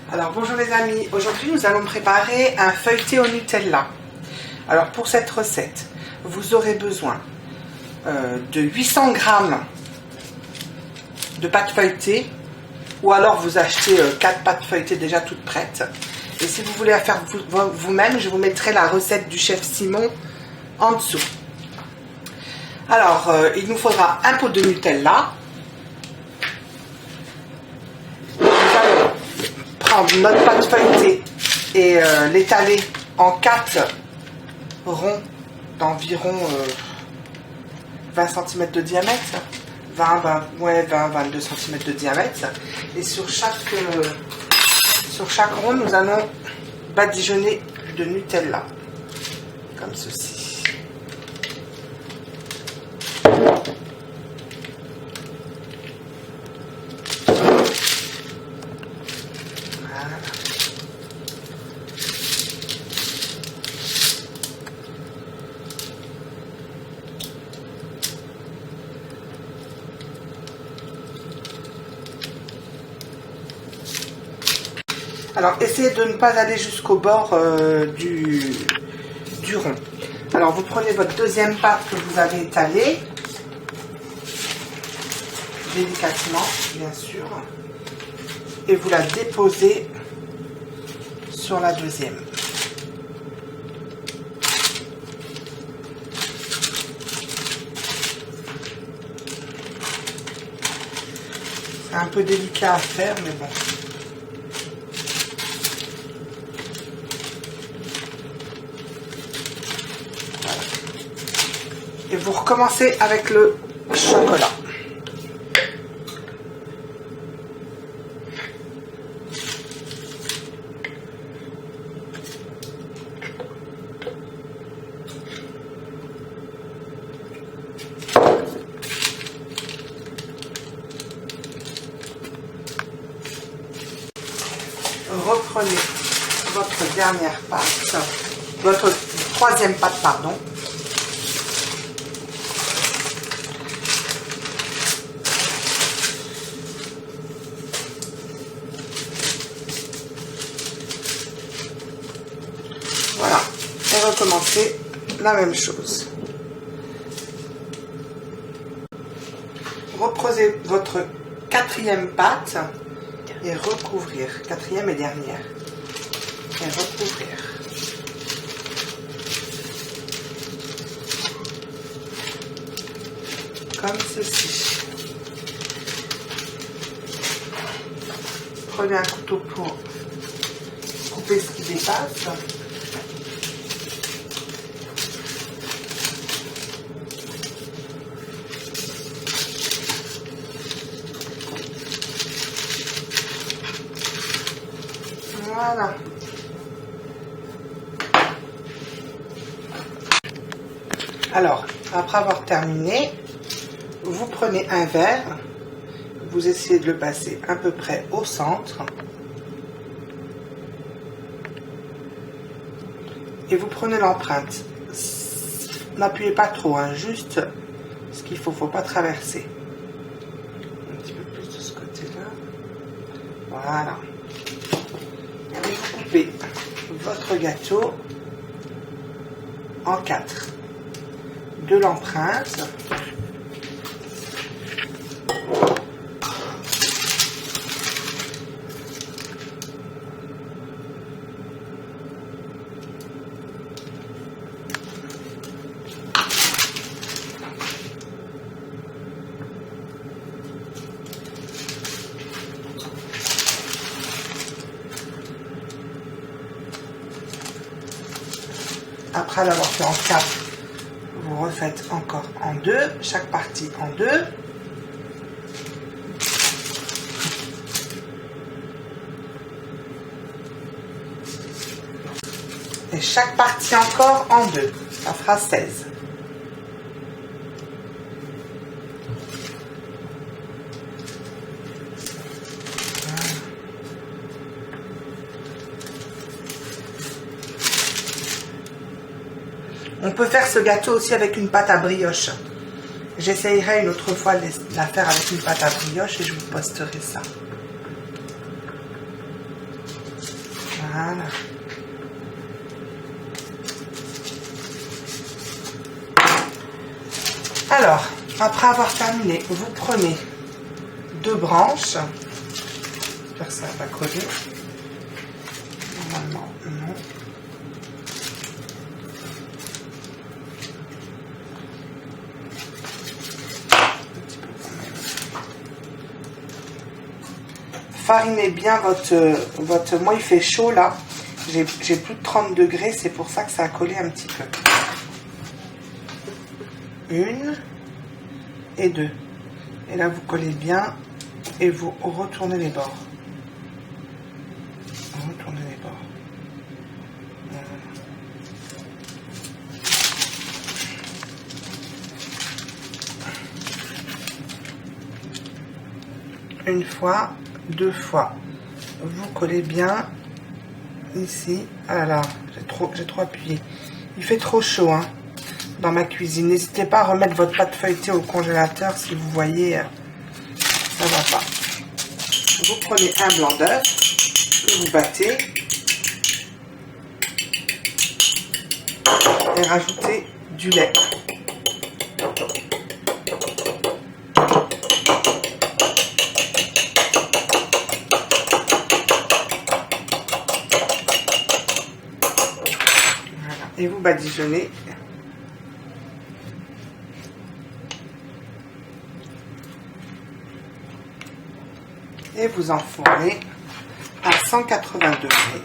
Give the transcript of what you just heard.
Alors bonjour les amis, aujourd'hui nous allons préparer un feuilleté au Nutella. Alors pour cette recette, vous aurez besoin de 800 g de pâte feuilletée, ou alors vous achetez 4 pâtes feuilletées déjà toutes prêtes. Et si vous voulez la faire vous-même, je vous mettrai la recette du chef Simon en dessous. Alors il nous faudra un pot de Nutella. Notre pâte feuilletée et l'étaler en 4 ronds d'environ 20 cm de diamètre, 20-22 cm de diamètre, et sur chaque rond nous allons badigeonner de Nutella comme ceci. Alors, essayez de ne pas aller jusqu'au bord du rond. Alors, vous prenez votre deuxième pâte que vous avez étalée, délicatement, bien sûr, et vous la déposez sur la deuxième. C'est un peu délicat à faire, mais bon. Et vous recommencez avec le chocolat. Reprenez votre dernière pâte, votre troisième pâte, pardon. Voilà, et recommencez la même chose. Reprenez votre quatrième pâte et recouvrir, quatrième et dernière, et recouvrir. Comme ceci. Prenez un couteau pour couper ce qui dépasse. Voilà. Alors, après avoir terminé, vous prenez un verre, vous essayez de le passer à peu près au centre, et vous prenez l'empreinte. N'appuyez pas trop, hein, juste ce qu'il faut pas traverser. Un petit peu plus de ce côté-là. Voilà. Et vous coupez votre gâteau en 4 de l'empreinte. Après l'avoir fait en 4, vous refaites encore en 2, chaque partie en 2. Et chaque partie encore en 2, ça fera 16. On peut faire ce gâteau aussi avec une pâte à brioche. J'essayerai une autre fois de la faire avec une pâte à brioche et je vous posterai ça. Voilà. Alors, après avoir terminé, vous prenez 2 branches. J'espère que ça va pas coller. Normalement, non. Farinez bien votre... Moi, il fait chaud, là. J'ai plus de 30 degrés, c'est pour ça que ça a collé un petit peu. 1 et 2. Et là, vous collez bien et vous retournez les bords. Retournez les bords. Une fois, 2 fois. Vous collez bien ici. Ah là, j'ai trop appuyé. Il fait trop chaud, hein, dans ma cuisine. N'hésitez pas à remettre votre pâte feuilletée au congélateur si vous voyez ça va pas. Vous prenez un blanc d'œuf que vous battez et rajoutez du lait. Voilà. Et vous badigeonnez. Et vous enfournez à 180 degrés.